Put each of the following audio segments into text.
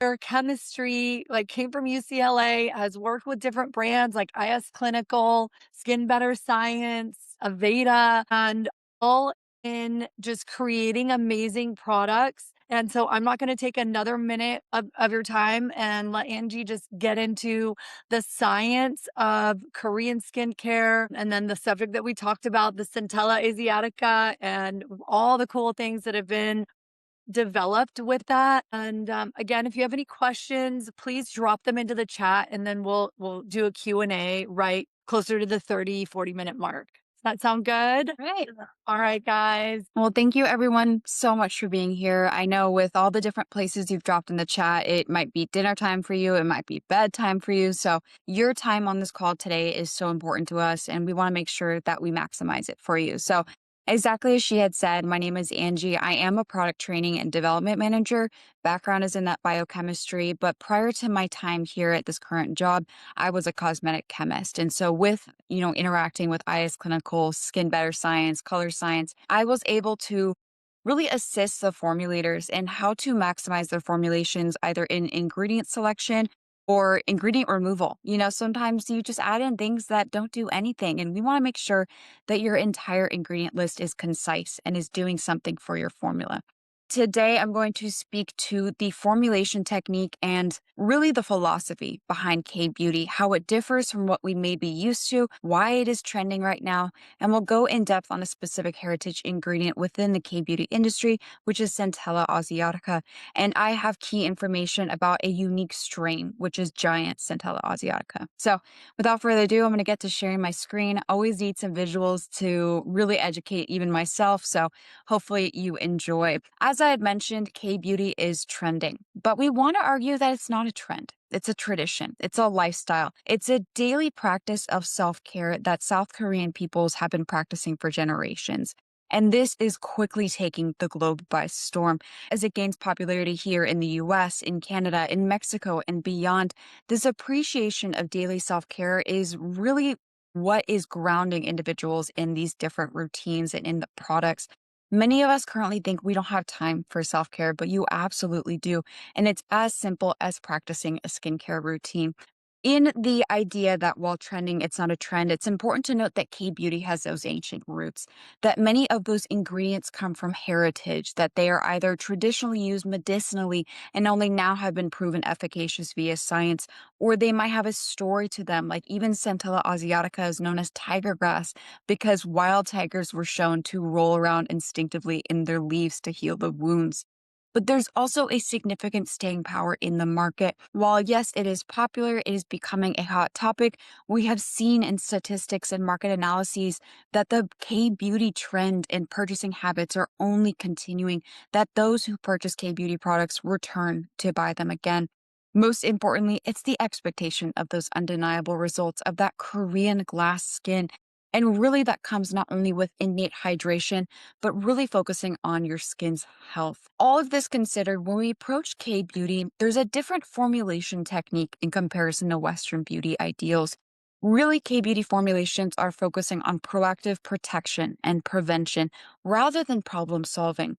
Her chemistry, like, came from UCLA, has worked with different brands like IS Clinical, Skin Better Science, Aveda, and all in just creating amazing products. And so I'm not gonna take another minute of your time and let Angie just get into the science of Korean skincare and then the subject that we talked about, the Centella Asiatica, and all the cool things that have been developed with that. And again, if you have any questions, please drop them into the chat and then we'll do a Q&A right closer to the 30-40 minute mark. Does that sound good? Right. All right, guys. Well, thank you everyone so much for being here. I know with all the different places you've dropped in the chat, it might be dinner time for you, it might be bedtime for you. So, your time on this call today is so important to us, and we want to make sure that we maximize it for you. So, exactly as she had said, my name is Angie. I am a product training and development manager. Background is in that biochemistry, but prior to my time here at this current job, I was a cosmetic chemist. And so with, interacting with IS Clinical, Skin Better Science, Color Science, I was able to really assist the formulators in how to maximize their formulations either in ingredient selection or ingredient removal. Sometimes you just add in things that don't do anything, and we want to make sure that your entire ingredient list is concise and is doing something for your formula. Today, I'm going to speak to the formulation technique and really the philosophy behind K beauty, how it differs from what we may be used to, why it is trending right now, and we'll go in depth on a specific heritage ingredient within the K beauty industry, which is Centella Asiatica. And I have key information about a unique strain, which is giant Centella Asiatica. So, without further ado, I'm going to get to sharing my screen. Always need some visuals to really educate even myself. So, hopefully, you enjoy. As I had mentioned, K beauty is trending, but we want to argue that it's not a trend. It's a tradition. It's a lifestyle. It's a daily practice of self care that South Korean peoples have been practicing for generations. And this is quickly taking the globe by storm as it gains popularity here in the US, in Canada, in Mexico, and beyond. This appreciation of daily self care is really what is grounding individuals in these different routines and in the products. Many of us currently think we don't have time for self care, but you absolutely do. And it's as simple as practicing a skincare routine. In the idea that while trending, it's not a trend, it's important to note that K beauty has those ancient roots, that many of those ingredients come from heritage, that they are either traditionally used medicinally and only now have been proven efficacious via science, or they might have a story to them. Like even Centella asiatica is known as tiger grass because wild tigers were shown to roll around instinctively in their leaves to heal the wounds. But there's also a significant staying power in the market. While, yes, it is popular, it is becoming a hot topic, we have seen in statistics and market analyses that the K beauty trend and purchasing habits are only continuing, that those who purchase K beauty products return to buy them again. Most importantly, it's the expectation of those undeniable results of that Korean glass skin. And really, that comes not only with innate hydration, but really focusing on your skin's health. All of this considered, when we approach K beauty, there's a different formulation technique in comparison to Western beauty ideals. Really, K beauty formulations are focusing on proactive protection and prevention rather than problem solving.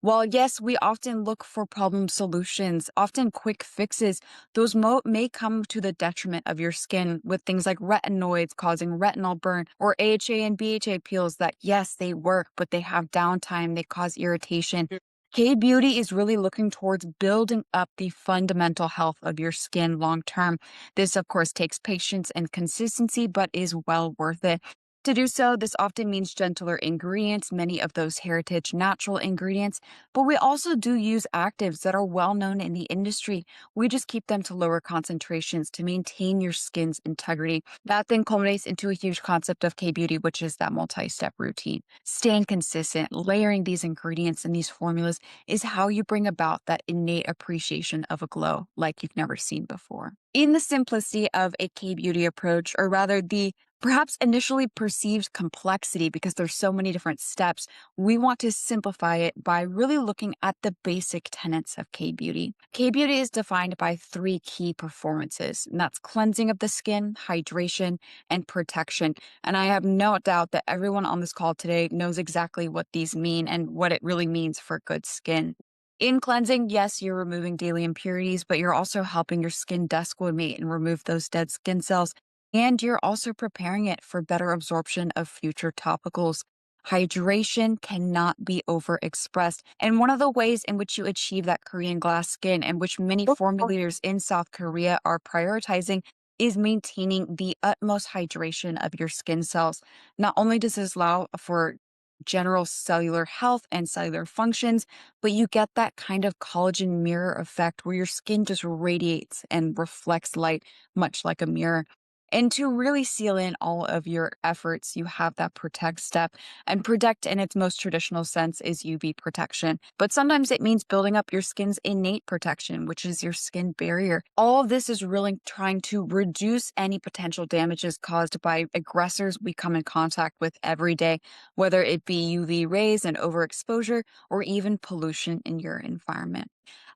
While, yes, we often look for problem solutions, often quick fixes, those may come to the detriment of your skin with things like retinoids causing retinol burn or AHA and BHA peels that, yes, they work, but they have downtime, they cause irritation. K beauty is really looking towards building up the fundamental health of your skin long term. This, of course, takes patience and consistency, but is well worth it. To do so, this often means gentler ingredients, many of those heritage natural ingredients, but we also do use actives that are well known in the industry. We just keep them to lower concentrations to maintain your skin's integrity. That then culminates into a huge concept of K beauty, which is that multi step routine. Staying consistent, layering these ingredients and these formulas is how you bring about that innate appreciation of a glow like you've never seen before. In the simplicity of a K beauty approach, or rather the perhaps initially perceived complexity because there's so many different steps, we want to simplify it by really looking at the basic tenets of K beauty. K beauty is defined by three key performances, and that's cleansing of the skin, hydration, and protection. And I have no doubt that everyone on this call today knows exactly what these mean and what it really means for good skin. In cleansing, yes, you're removing daily impurities, but you're also helping your skin desquamate and remove those dead skin cells. And you're also preparing it for better absorption of future topicals. Hydration cannot be overexpressed. And one of the ways in which you achieve that Korean glass skin, and which many formulators in South Korea are prioritizing, is maintaining the utmost hydration of your skin cells. Not only does this allow for general cellular health and cellular functions, but you get that kind of collagen mirror effect where your skin just radiates and reflects light, much like a mirror. And to really seal in all of your efforts, you have that protect step. And protect in its most traditional sense is UV protection. But sometimes it means building up your skin's innate protection, which is your skin barrier. All of this is really trying to reduce any potential damages caused by aggressors we come in contact with every day, whether it be UV rays and overexposure or even pollution in your environment.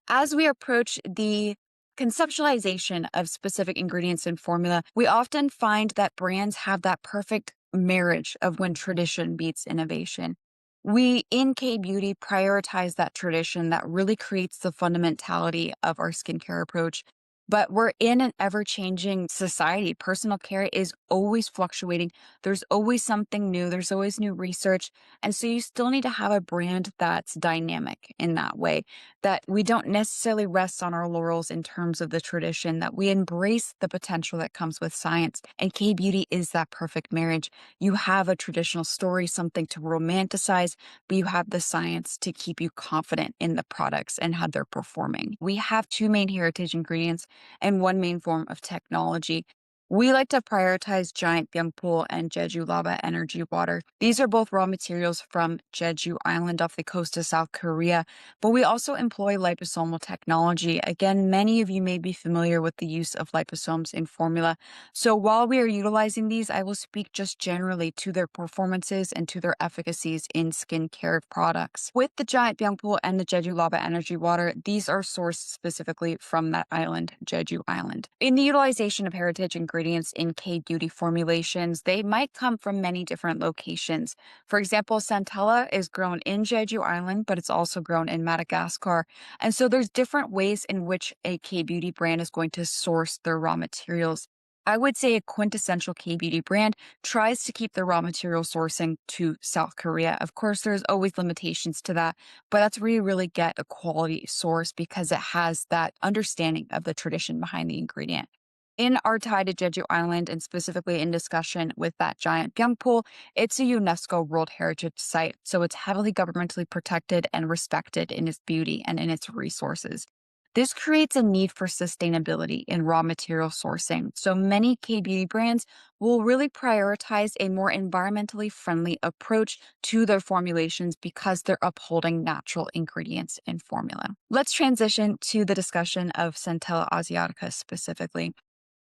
As we approach the conceptualization of specific ingredients and formula, we often find that brands have that perfect marriage of when tradition meets innovation. We in K Beauty prioritize that tradition that really creates the fundamentality of our skincare approach. But we're in an ever changing society. Personal care is always fluctuating. There's always something new, there's always new research. And so you still need to have a brand that's dynamic in that way, that we don't necessarily rest on our laurels in terms of the tradition, that we embrace the potential that comes with science. And K Beauty is that perfect marriage. You have a traditional story, something to romanticize, but you have the science to keep you confident in the products and how they're performing. We have two main heritage ingredients and one main form of technology. We like to prioritize giant byungpul and Jeju lava energy water. These are both raw materials from Jeju Island off the coast of South Korea, but we also employ liposomal technology. Again, many of you may be familiar with the use of liposomes in formula. So while we are utilizing these, I will speak just generally to their performances and to their efficacies in skincare products. With the giant byungpul and the Jeju lava energy water, these are sourced specifically from that island, Jeju Island. In the utilization of heritage ingredients in K beauty formulations, they might come from many different locations. For example, Centella is grown in Jeju Island, but it's also grown in Madagascar. And so there's different ways in which a K beauty brand is going to source their raw materials. I would say a quintessential K beauty brand tries to keep the raw material sourcing to South Korea. Of course, there's always limitations to that, but that's where you really get a quality source because it has that understanding of the tradition behind the ingredient. In our tie to Jeju Island, and specifically in discussion with that giant byungpul, it's a UNESCO World Heritage Site, so it's heavily governmentally protected and respected in its beauty and in its resources. This creates a need for sustainability in raw material sourcing. So many K beauty brands will really prioritize a more environmentally friendly approach to their formulations because they're upholding natural ingredients in formula. Let's transition to the discussion of Centella Asiatica specifically.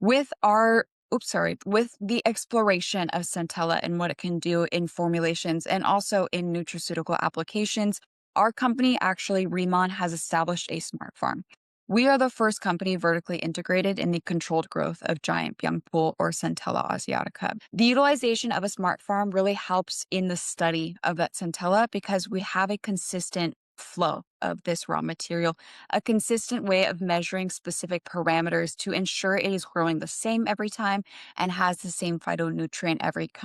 With the exploration of Centella and what it can do in formulations and also in nutraceutical applications, our company actually, Remon, has established a smart farm. We are the first company vertically integrated in the controlled growth of giant byungpul or Centella asiatica. The utilization of a smart farm really helps in the study of that Centella because we have a consistent flow of this raw material, a consistent way of measuring specific parameters to ensure it is growing the same every time and has the same phytonutrient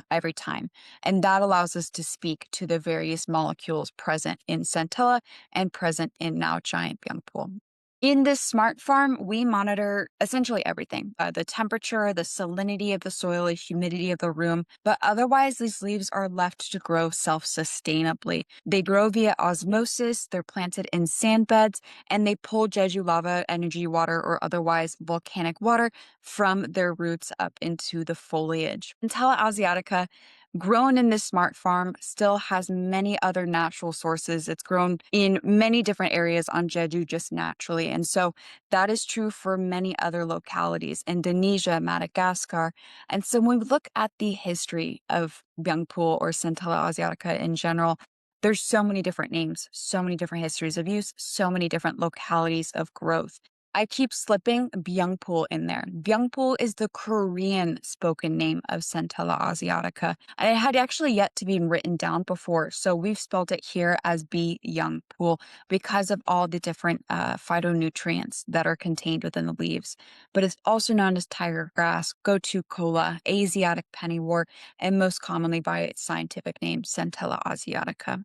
every time. And that allows us to speak to the various molecules present in Centella and present in now giant byungpul. In this smart farm, we monitor essentially everything, the temperature, the salinity of the soil, the humidity of the room. But otherwise, these leaves are left to grow self sustainably. They grow via osmosis, they're planted in sand beds, and they pull Jeju lava, energy water, or otherwise volcanic water from their roots up into the foliage. Centella asiatica, grown in this smart farm, still has many other natural sources. It's grown in many different areas on Jeju just naturally. And so that is true for many other localities, Indonesia, Madagascar. And so when we look at the history of Byungpul or Centella asiatica in general, there's so many different names, so many different histories of use, so many different localities of growth. I keep slipping Byungpool in there. Byungpool is the Korean spoken name of Centella Asiatica, and it had actually yet to be written down before. So we've spelled it here as Byungpool because of all the different phytonutrients that are contained within the leaves. But it's also known as tiger grass, gotu kola, Asiatic pennywort, and most commonly by its scientific name, Centella Asiatica.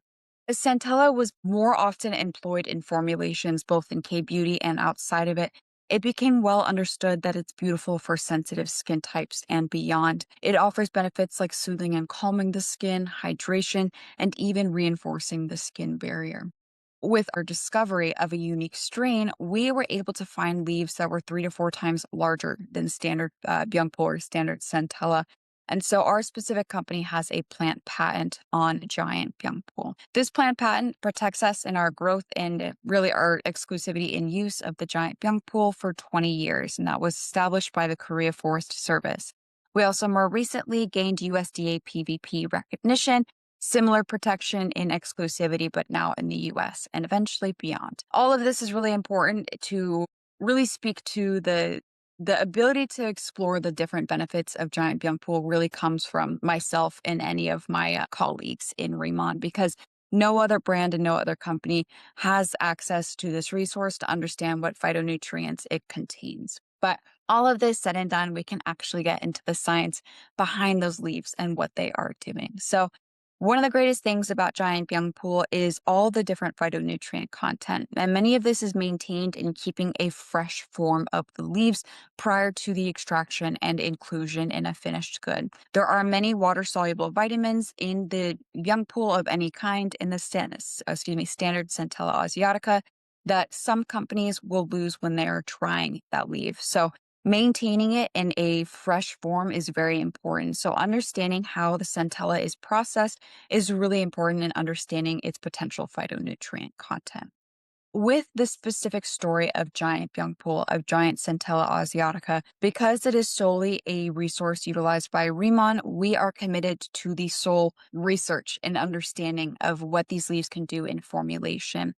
Centella was more often employed in formulations both in K beauty and outside of it. It became well understood that it's beautiful for sensitive skin types and beyond. It offers benefits like soothing and calming the skin, hydration, and even reinforcing the skin barrier. With our discovery of a unique strain, we were able to find leaves that were 3 to 4 times larger than standard Byungpol or standard Centella. And so our specific company has a plant patent on giant Byungpol. This plant patent protects us in our growth and really our exclusivity in use of the giant Byungpol for 20 years. And that was established by the Korea Forest Service. We also more recently gained USDA PVP recognition, similar protection in exclusivity, but now in the US and eventually beyond. All of this is really important to really speak to the ability to explore the different benefits of giant young pool really comes from myself and any of my colleagues in Remont because no other brand and no other company has access to this resource to understand what phytonutrients it contains. But all of this said and done, we can actually get into the science behind those leaves and what they are doing. So one of the greatest things about giant young pool is all the different phytonutrient content, and many of this is maintained in keeping a fresh form of the leaves prior to the extraction and inclusion in a finished good. There are many water-soluble vitamins in the young pool of any kind in the standard Centella Asiatica that some companies will lose when they are trying that leaf. So maintaining it in a fresh form is very important. So understanding how the centella is processed is really important in understanding its potential phytonutrient content. With the specific story of giant Byungpool, of giant Centella Asiatica, because it is solely a resource utilized by Riemann, we are committed to the sole research and understanding of what these leaves can do in formulation.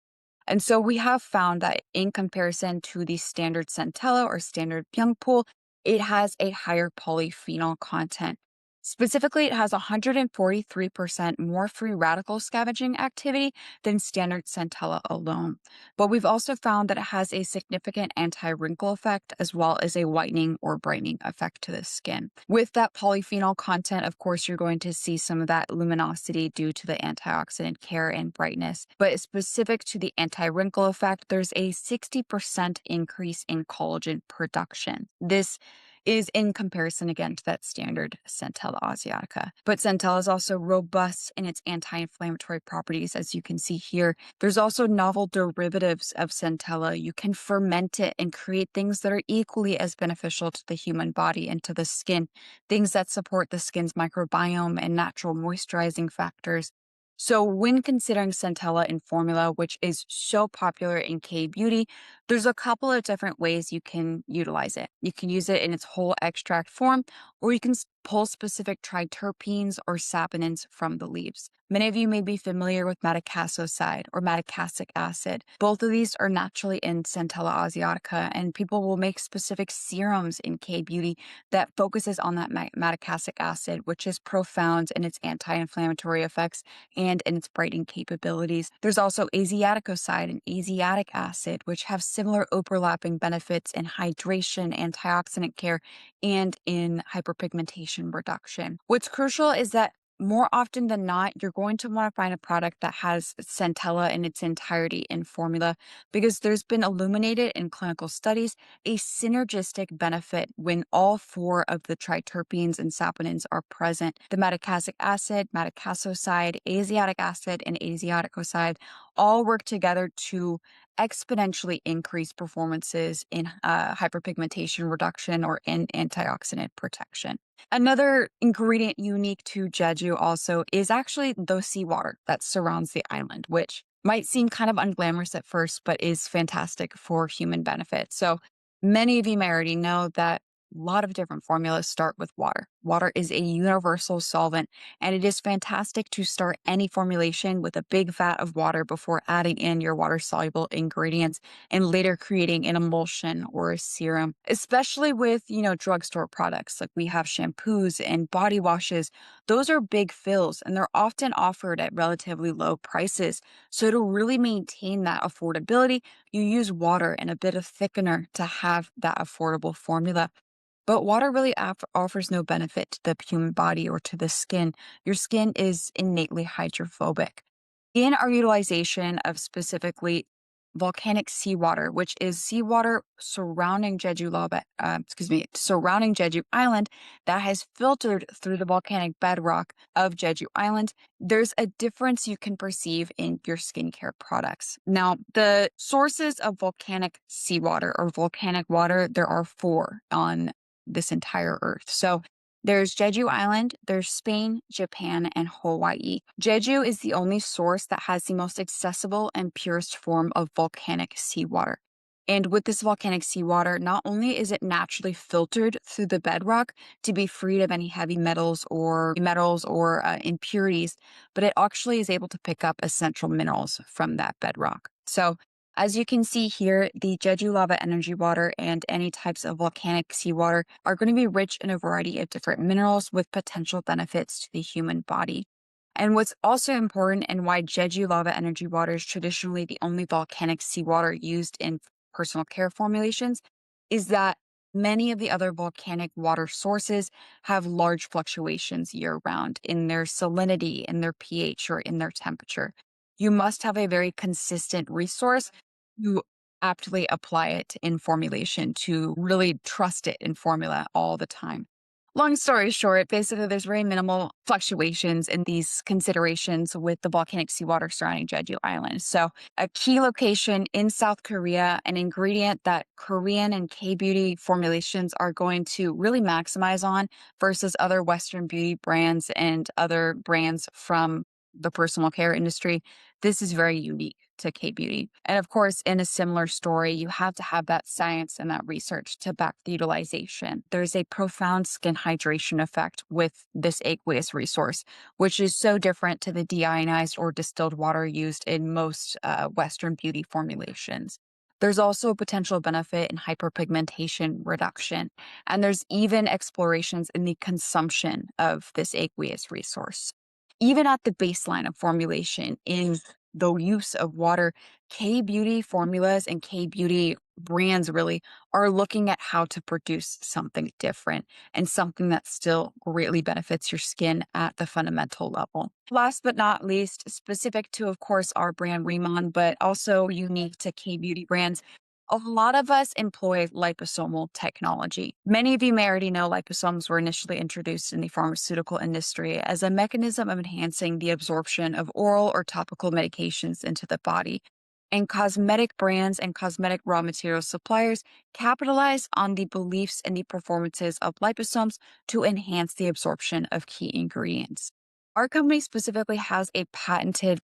And so we have found that in comparison to the standard Centella or standard Byungpool, it has a higher polyphenol content. Specifically, it has 143% more free radical scavenging activity than standard Centella alone. But we've also found that it has a significant anti-wrinkle effect as well as a whitening or brightening effect to the skin. With that polyphenol content, of course, you're going to see some of that luminosity due to the antioxidant care and brightness. But specific to the anti-wrinkle effect, there's a 60% increase in collagen production. This is in comparison again to that standard Centella Asiatica. But Centella is also robust in its anti-inflammatory properties, as you can see here. There's also novel derivatives of Centella. You can ferment it and create things that are equally as beneficial to the human body and to the skin, things that support the skin's microbiome and natural moisturizing factors. So when considering Centella in formula, which is so popular in K-beauty, there's a couple of different ways you can utilize it. You can use it in its whole extract form, or you can pull specific triterpenes or saponins from the leaves. Many of you may be familiar with madecassoside or madecassic acid. Both of these are naturally in Centella Asiatica, and people will make specific serums in K-beauty that focuses on that madecassic acid, which is profound in its anti-inflammatory effects and in its brightening capabilities. There's also asiaticoside and asiatic acid, which have similar overlapping benefits in hydration, antioxidant care, and in hyperpigmentation reduction. What's crucial is that more often than not, you're going to want to find a product that has Centella in its entirety in formula because there's been illuminated in clinical studies a synergistic benefit when all four of the triterpenes and saponins are present. The madecassic acid, madecassoside, asiatic acid, and asiaticoside all work together to exponentially increase performances in hyperpigmentation reduction or in antioxidant protection. Another ingredient unique to Jeju also is actually the seawater that surrounds the island, which might seem kind of unglamorous at first, but is fantastic for human benefit. So many of you may already know that lot of different formulas start with water. Water is a universal solvent, and it is fantastic to start any formulation with a big vat of water before adding in your water soluble ingredients and later creating an emulsion or a serum, especially with, drugstore products. Like we have shampoos and body washes. Those are big fills and they're often offered at relatively low prices. So to really maintain that affordability, you use water and a bit of thickener to have that affordable formula. But water really offers no benefit to the human body or to the skin. Your skin is innately hydrophobic. In our utilization of specifically volcanic seawater, which is seawater surrounding surrounding Jeju Island that has filtered through the volcanic bedrock of Jeju Island, there's a difference you can perceive in your skincare products. Now, the sources of volcanic seawater or volcanic water, there are four on this entire earth. So there's Jeju Island, there's Spain, Japan, and Hawaii. Jeju is the only source that has the most accessible and purest form of volcanic seawater. And with this volcanic seawater, not only is it naturally filtered through the bedrock to be freed of any heavy metals or impurities, but it actually is able to pick up essential minerals from that bedrock. So as you can see here, the Jeju lava energy water and any types of volcanic seawater are going to be rich in a variety of different minerals with potential benefits to the human body. And what's also important and why Jeju lava energy water is traditionally the only volcanic seawater used in personal care formulations is that many of the other volcanic water sources have large fluctuations year round in their salinity, in their pH, or in their temperature. You must have a very consistent resource to aptly apply it in formulation to really trust it in formula all the time. Long story short, basically, there's very minimal fluctuations in these considerations with the volcanic seawater surrounding Jeju Island. So, a key location in South Korea, an ingredient that Korean and K beauty formulations are going to really maximize on versus other Western beauty brands and other brands from the personal care industry. This is very unique to K beauty. And of course, in a similar story, you have to have that science and that research to back the utilization. There's a profound skin hydration effect with this aqueous resource, which is so different to the deionized or distilled water used in most Western beauty formulations. There's also a potential benefit in hyperpigmentation reduction, and there's even explorations in the consumption of this aqueous resource. Even at the baseline of formulation in the use of water, K beauty formulas and K beauty brands really are looking at how to produce something different and something that still greatly benefits your skin at the fundamental level. Last but not least, specific to, of course, our brand Remon, but also unique to K beauty brands, a lot of us employ liposomal technology. Many of you may already know liposomes were initially introduced in the pharmaceutical industry as a mechanism of enhancing the absorption of oral or topical medications into the body. And cosmetic brands and cosmetic raw material suppliers capitalize on the beliefs and the performances of liposomes to enhance the absorption of key ingredients. Our company specifically has a patented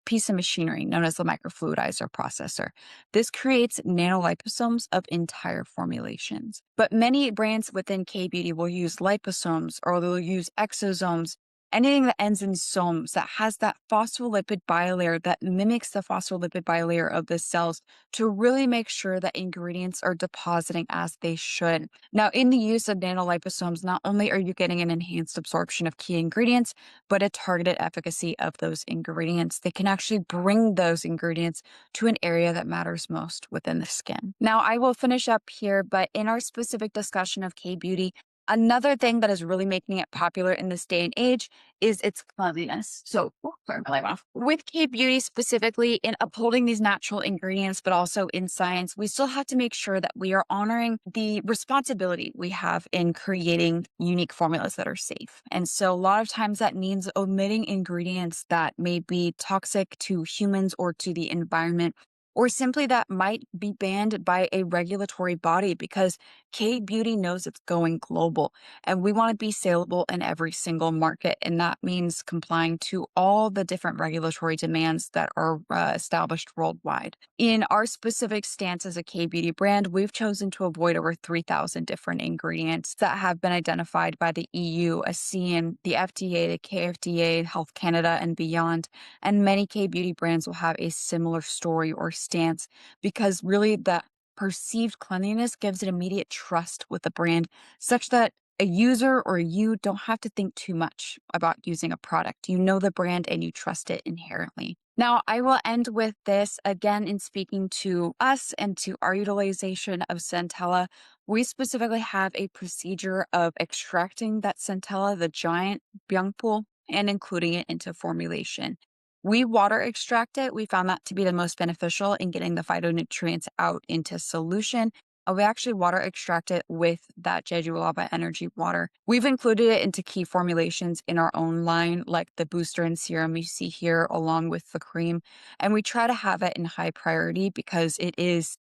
piece of machinery known as the microfluidizer processor. This creates nanoliposomes of entire formulations. But many brands within K beauty will use liposomes or they'll use exosomes, anything that ends in somes that has that phospholipid bilayer that mimics the phospholipid bilayer of the cells to really make sure that ingredients are depositing as they should. Now, in the use of nanoliposomes, not only are you getting an enhanced absorption of key ingredients, but a targeted efficacy of those ingredients. They can actually bring those ingredients to an area that matters most within the skin. Now, I will finish up here, but in our specific discussion of K beauty, another thing that is really making it popular in this day and age is its cleanliness. So, sorry, my light went off. With K beauty specifically, in upholding these natural ingredients, but also in science, we still have to make sure that we are honoring the responsibility we have in creating unique formulas that are safe. And so, a lot of times that means omitting ingredients that may be toxic to humans or to the environment or simply that might be banned by a regulatory body because K beauty knows it's going global and we want to be saleable in every single market. And that means complying to all the different regulatory demands that are established worldwide. In our specific stance as a K beauty brand, we've chosen to avoid over 3,000 different ingredients that have been identified by the EU, ASEAN, the FDA, the KFDA, Health Canada, and beyond. And many K beauty brands will have a similar story or stance because really the perceived cleanliness gives it immediate trust with the brand, such that a user or you don't have to think too much about using a product. You know the brand and you trust it inherently. Now, I will end with this again in speaking to us and to our utilization of Centella. We specifically have a procedure of extracting that Centella, the giant young pool, and including it into formulation. We water extract it. We found that to be the most beneficial in getting the phytonutrients out into solution. We actually water extract it with that Jeju Lava Energy water. We've included it into key formulations in our own line, like the booster and serum you see here, along with the cream. And we try to have it in high priority because it is,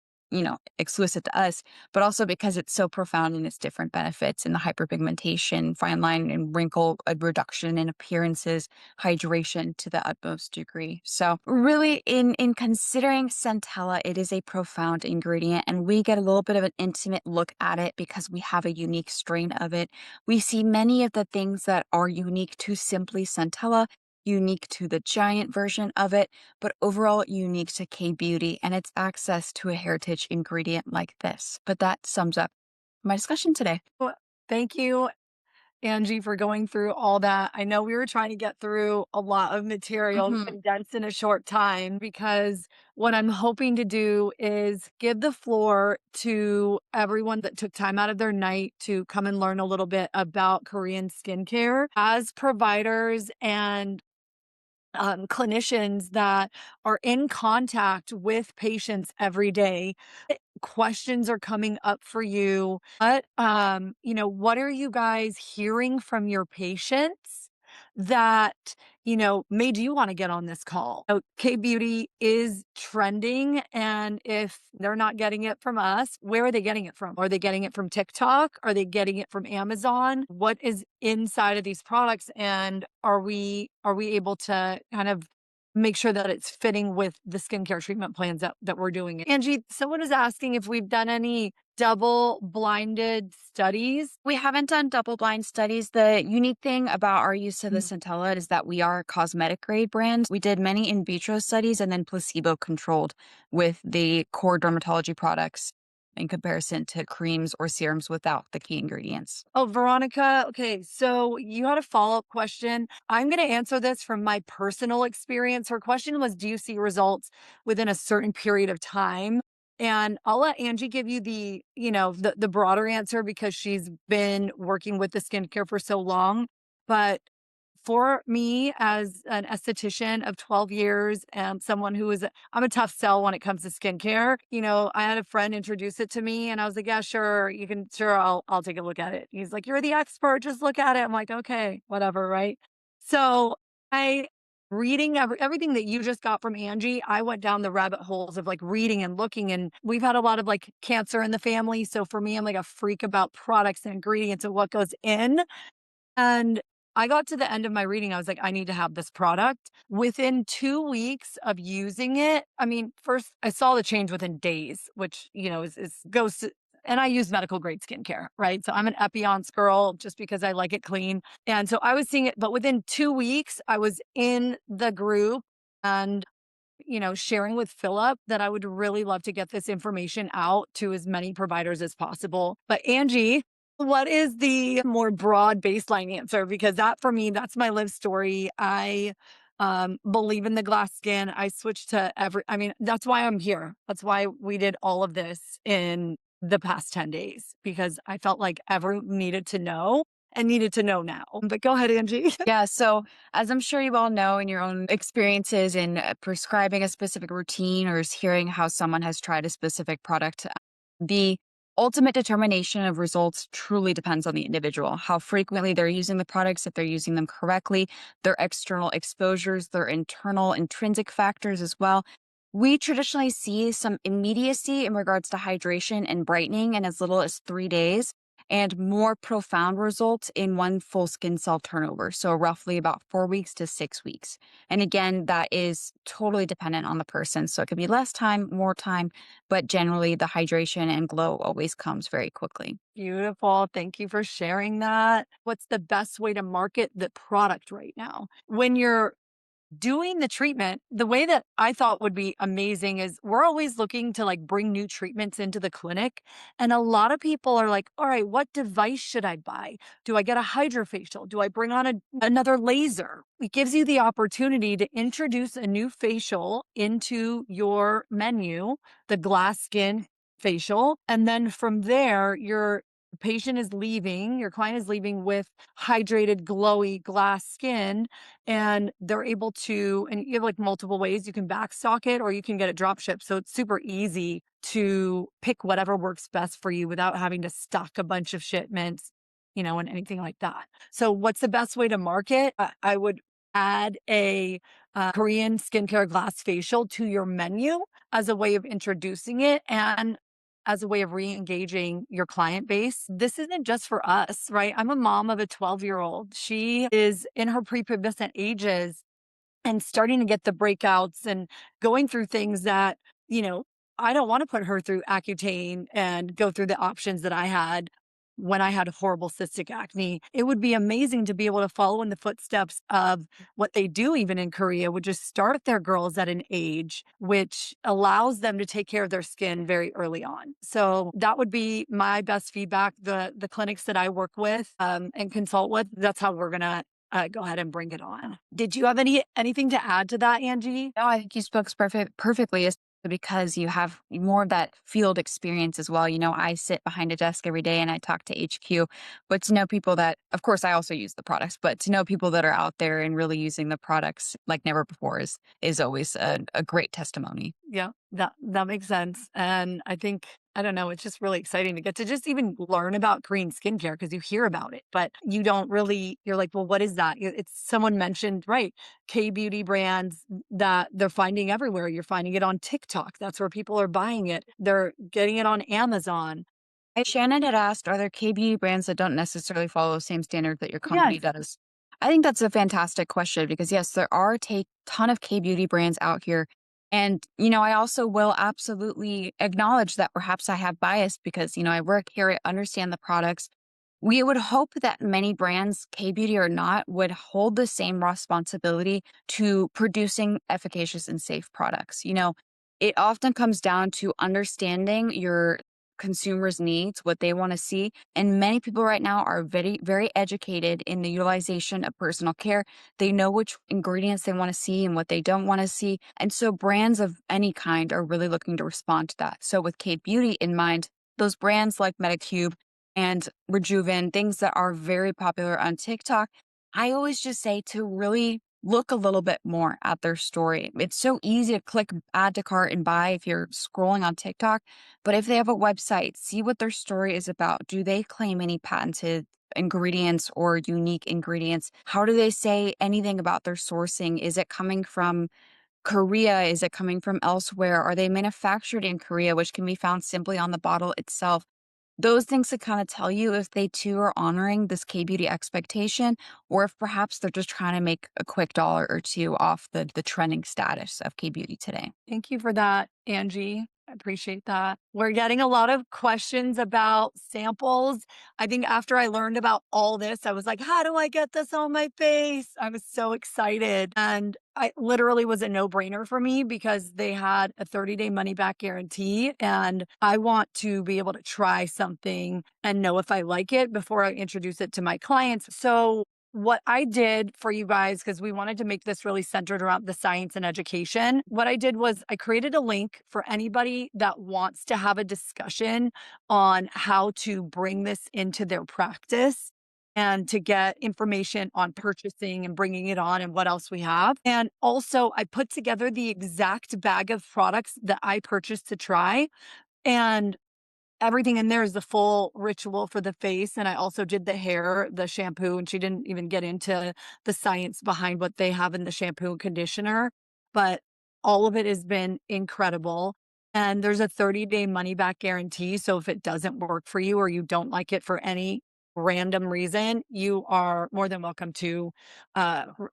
exclusive to us, but also because it's so profound in its different benefits in the hyperpigmentation, fine line and wrinkle reduction in appearances, hydration to the utmost degree. So really in considering Centella, it is a profound ingredient and we get a little bit of an intimate look at it because we have a unique strain of it. We see many of the things that are unique to simply Centella, unique to the giant version of it, but overall unique to K beauty and its access to a heritage ingredient like this. But that sums up my discussion today. Well, thank you, Angie, for going through all that. I know we were trying to get through a lot of material Mhm. condensed in a short time because what I'm hoping to do is give the floor to everyone that took time out of their night to come and learn a little bit about Korean skincare. As providers and clinicians that are in contact with patients every day, questions are coming up for you. What are you guys hearing from your patients that, made you want to get on this call? K beauty is trending. And if they're not getting it from us, where are they getting it from? Are they getting it from TikTok? Are they getting it from Amazon? What is inside of these products? And are we able to kind of make sure that it's fitting with the skincare treatment plans that we're doing? Angie, someone is asking if we've done any double blinded studies. We haven't done double blind studies. The unique thing about our use of the Centella is that we are a cosmetic grade brand. We did many in vitro studies and then placebo controlled with the core dermatology products in comparison to creams or serums without the key ingredients. Oh, Veronica. Okay. So you had a follow up question. I'm going to answer this from my personal experience. Her question was, do you see results within a certain period of time? And I'll let Angie give you the broader answer because she's been working with the skincare for so long. But for me as an esthetician of 12 years and someone who is I'm a tough sell when it comes to skincare. I had a friend introduce it to me and I was like, yeah, sure, you can sure I'll take a look at it. He's like, you're the expert, just look at it. I'm like, okay, whatever, right? So I reading everything that you just got from Angie, I went down the rabbit holes of like reading and looking and we've had a lot of like cancer in the family. So for me, I'm like a freak about products and ingredients and what goes in. And I got to the end of my reading, I was like, "I need to have this product." Within 2 weeks of using it, I mean, first, I saw the change within days, which, is goes to and I use medical grade skincare, right? So I'm an Epionce girl just because I like it clean. And so I was seeing it, but within 2 weeks, I was in the group and sharing with Philip that I would really love to get this information out to as many providers as possible. But Angie, what is the more broad baseline answer? Because that for me, that's my live story. I believe in the glass skin. I switched to that's why I'm here. That's why we did all of this in the past 10 days because I felt like everyone needed to know and needed to know now. But go ahead, Angie. Yeah, so as I'm sure you all know in your own experiences in prescribing a specific routine or is hearing how someone has tried a specific product, the ultimate determination of results truly depends on the individual, how frequently they're using the products, if they're using them correctly, their external exposures, their internal intrinsic factors as well. We traditionally see some immediacy in regards to hydration and brightening in as little as 3 days, and more profound results in one full skin cell turnover. So, roughly about 4 weeks to 6 weeks. And again, that is totally dependent on the person. So, it could be less time, more time, but generally the hydration and glow always comes very quickly. Beautiful. Thank you for sharing that. What's the best way to market the product right now? When you're doing the treatment, the way that I thought would be amazing is we're always looking to like bring new treatments into the clinic. And a lot of people are like, all right, what device should I buy? Do I get a hydrofacial? Do I bring on another laser? It gives you the opportunity to introduce a new facial into your menu, the glass skin facial. And then from there, your patient is leaving, your client is leaving with hydrated, glowy glass skin, and they're able to, and you have like multiple ways you can backstock it or you can get it drop shipped. So it's super easy to pick whatever works best for you without having to stock a bunch of shipments, and anything like that. So what's the best way to market? I would add a Korean skincare glass facial to your menu as a way of introducing it and as a way of re-engaging your client base. This isn't just for us, right? I'm a mom of a 12-year-old. She is in her prepubescent ages and starting to get the breakouts and going through things that, you know, I don't want to put her through Accutane and go through the options that I had when I had horrible cystic acne. It would be amazing to be able to follow in the footsteps of what they do even in Korea, which is start their girls at an age which allows them to take care of their skin very early on. So that would be my best feedback. The clinics that I work with and consult with, that's how we're gonna go ahead and bring it on. Did you have anything to add to that, Angie? No, I think you spoke perfectly, especially because you have more of that field experience as well. I sit behind a desk every day and I talk to HQ, but to know people that, of course, I also use the products, but to know people that are out there and really using the products like never before is always a great testimony. Yeah, that makes sense. And I think, I don't know, it's just really exciting to get to just even learn about green skincare because you hear about it, but you don't really, you're like, well, what is that? It's someone mentioned, right? K beauty brands that they're finding everywhere. You're finding it on TikTok. That's where people are buying it. They're getting it on Amazon. Shannon had asked, are there K beauty brands that don't necessarily follow the same standard that your company Yes. does? I think that's a fantastic question because yes, there are a ton of K beauty brands out here. And, I also will absolutely acknowledge that perhaps I have bias because, I work here, I understand the products. We would hope that many brands, K beauty or not, would hold the same responsibility to producing efficacious and safe products. It often comes down to understanding your consumers' needs, what they want to see. And many people right now are very, very educated in the utilization of personal care. They know which ingredients they want to see and what they don't want to see. And so brands of any kind are really looking to respond to that. So with K Beauty in mind, those brands like Medicube and Rejuven, things that are very popular on TikTok, I always just say to really look a little bit more at their story. It's so easy to click add to cart and buy if you're scrolling on TikTok, but if they have a website, see what their story is about. Do they claim any patented ingredients or unique ingredients? How do they say anything about their sourcing? Is it coming from Korea? Is it coming from elsewhere? Are they manufactured in Korea, which can be found simply on the bottle itself? Those things to kind of tell you if they too are honoring this K beauty expectation, or if perhaps they're just trying to make a quick dollar or two off the trending status of K beauty today. Thank you for that, Angie. I appreciate that. We're getting a lot of questions about samples. I think after I learned about all this, I was like, how do I get this on my face? I was so excited. And I literally was a no brainer for me because they had a 30-day money back guarantee. And I want to be able to try something and know if I like it before I introduce it to my clients. So what I did for you guys, because we wanted to make this really centered around the science and education, what I did was I created a link for anybody that wants to have a discussion on how to bring this into their practice and to get information on purchasing and bringing it on and what else we have. And also, I put together the exact bag of products that I purchased to try. And everything in there is the full ritual for the face, and I also did the hair, the shampoo, and she didn't even get into the science behind what they have in the shampoo and conditioner, but All of it has been incredible. And there's a 30-day money back guarantee. So if it doesn't work for you or you don't like it for any random reason, you are more than welcome to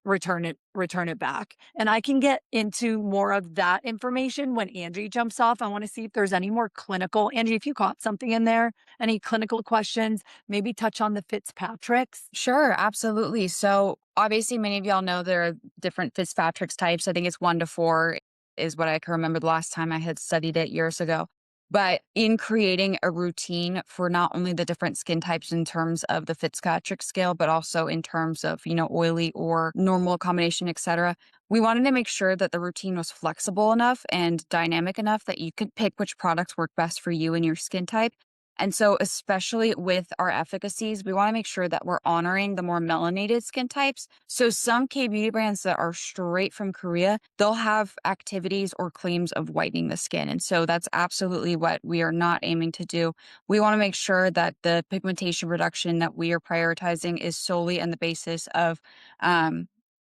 return it back. And I can get into more of that information when Angie jumps off. I want to see if there's any more clinical. Angie, if you caught something in there, any clinical questions, maybe touch on the Fitzpatrick's. Sure, absolutely. So, obviously, many of y'all know there are different Fitzpatrick's types. I think it's 1 to 4 is what I can remember the last time I had studied it years ago. But in creating a routine for not only the different skin types in terms of the Fitzpatrick scale, but also in terms of, oily or normal combination, etc., we wanted to make sure that the routine was flexible enough and dynamic enough that you could pick which products work best for you and your skin type. And so, especially with our efficacies, we want to make sure that we're honoring the more melanated skin types. So, some K beauty brands that are straight from Korea, they'll have activities or claims of whitening the skin. And so, that's absolutely what we are not aiming to do. We want to make sure that the pigmentation reduction that we are prioritizing is solely on the basis of,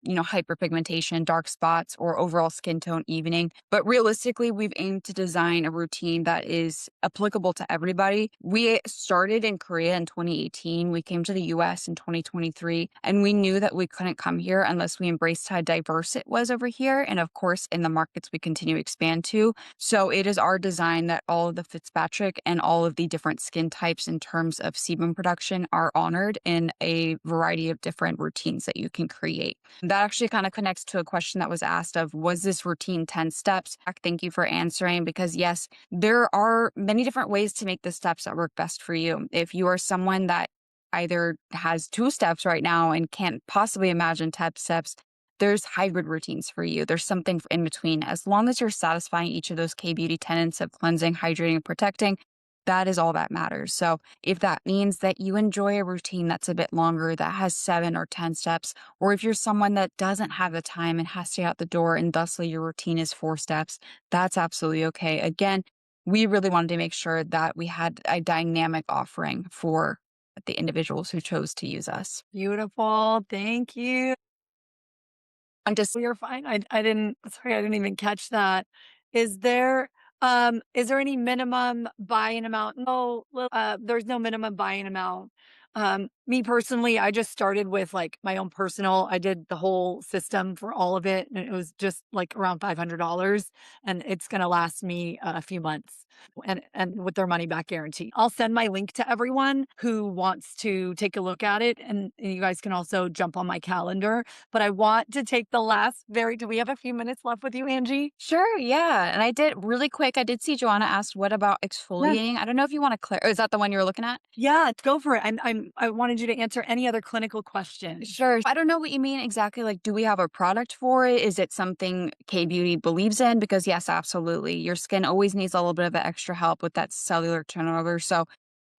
hyperpigmentation, dark spots, or overall skin tone evening. But realistically, we've aimed to design a routine that is applicable to everybody. We started in Korea in 2018. We came to the US in 2023, and we knew that we couldn't come here unless we embraced how diverse it was over here. And of course, in the markets we continue to expand to. So it is our design that all of the Fitzpatrick and all of the different skin types in terms of sebum production are honored in a variety of different routines that you can create. That actually kind of connects to a question that was asked of, was this routine 10 steps? Thank you for answering, because yes, there are many different ways to make the steps that work best for you. If you are someone that either has 2 steps right now and can't possibly imagine 10 steps, there's hybrid routines for you. There's something in between. As long as you're satisfying each of those K beauty tenets of cleansing, hydrating, and protecting, that is all that matters. So if that means that you enjoy a routine that's a bit longer, that has 7 or 10 steps, or if you're someone that doesn't have the time and has to get out the door and thusly your routine is 4 steps, that's absolutely okay. Again, we really wanted to make sure that we had a dynamic offering for the individuals who chose to use us. Beautiful. Thank you. And just You're fine. I didn't sorry, I didn't even catch that. Is there, is there any minimum buy-in amount? No, there's no minimum buy-in amount. Me personally, I just started with, like, my own personal I did the whole system for all of it, and it was just, like, around $500, and it's gonna last me a few months, and with their money back guarantee. I'll send my link to everyone who wants to take a look at it, and you guys can also jump on my calendar. But I want to take the last very do we have a few minutes left with you, Angie? sure, yeah. And I did really quick. I did see Joanna asked, "What about Yes. exfoliating?" I don't know if you want to clear. Is that the one you were looking at? Yeah, go for it. I wanted you to answer any other clinical questions. Sure. I don't know what you mean exactly. Like, do we have a product for it? Is it something K Beauty believes in? Because, yes, absolutely. Your skin always needs a little bit of extra help with that cellular turnover. So,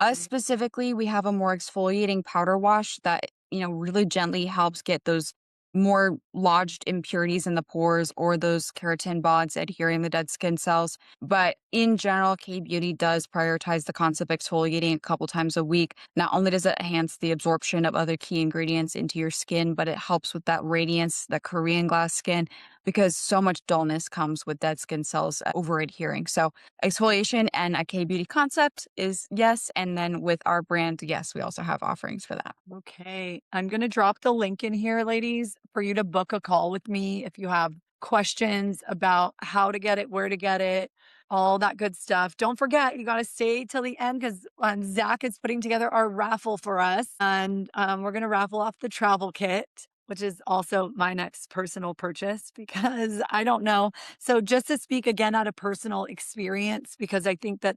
us Mm. specifically, we have a more exfoliating powder wash that, really gently helps get those more lodged impurities in the pores or those keratin bods adhering the dead skin cells. But in general, K Beauty does prioritize the concept of exfoliating a couple times a week. Not only does it enhance the absorption of other key ingredients into your skin, but it helps with that radiance, that Korean glass skin, because so much dullness comes with dead skin cells over adhering. So exfoliation and a K beauty concept is yes. And then with our brand, yes, we also have offerings for that. Okay. I'm going to drop the link in here, ladies, for you to book a call with me if you have questions about how to get it, where to get it, all that good stuff. Don't forget, you got to stay till the end because Zach is putting together our raffle for us. And we're going to raffle off the travel kit, which is also my next personal purchase because I don't know. So just to speak again out of personal experience, because I think that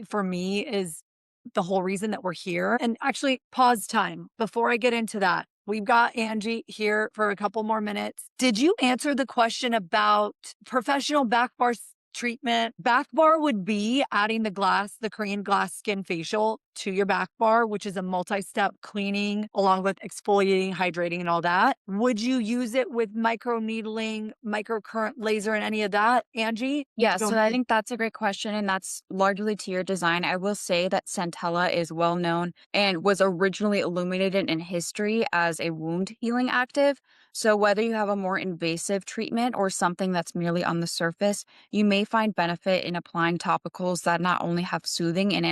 for me is the whole reason that we're here. And actually, pause time before I get into that. We've got Angie here for a couple more minutes. Did you answer the question about professional back bar treatment. Back bar would be adding the Korean glass skin facial to your back bar, which is a multi-step cleaning along with exfoliating, hydrating, and all that. Would you use it with micro needling, microcurrent laser, and any of that, Angie? Yeah, Go so I ahead. think that's a great question, and that's largely to your design. I will say that Centella is well known and was originally illuminated in history as a wound healing active. So, whether you have a more invasive treatment or something that's merely on the surface, you may find benefit in applying topicals that not only have soothing and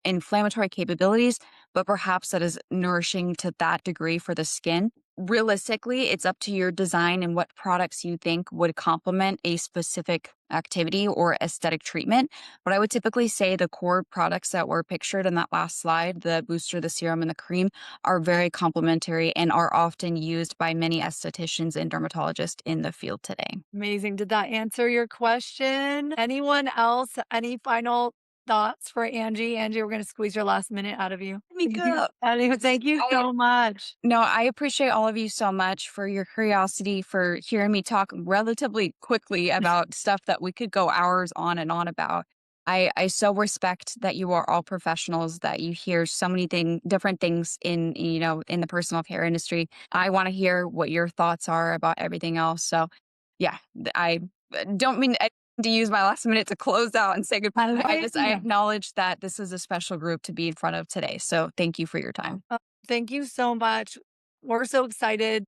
inflammatory capabilities, but perhaps that is nourishing to that degree for the skin. Realistically, it's up to your design and what products you think would complement a specific activity or aesthetic treatment. But I would typically say the core products that were pictured in that last slide, the booster, the serum, and the cream, are very complementary and are often used by many estheticians and dermatologists in the field today. Amazing. Did that answer your question? Anyone else? Any final thoughts for Angie? Angie, we're going to squeeze your last minute out of you. Let me go. Thank you I so much. No, I appreciate all of you so much for your curiosity, for hearing me talk relatively quickly about stuff that we could go hours on and on about. I so respect that you are all professionals, that you hear so many different things in the personal care industry. I want to hear what your thoughts are about everything else. So, yeah, I don't mean to use my last minute to close out and say goodbye. I Yeah. acknowledge that this is a special group to be in front of today. So, thank you for your time. Thank you so much. We're so excited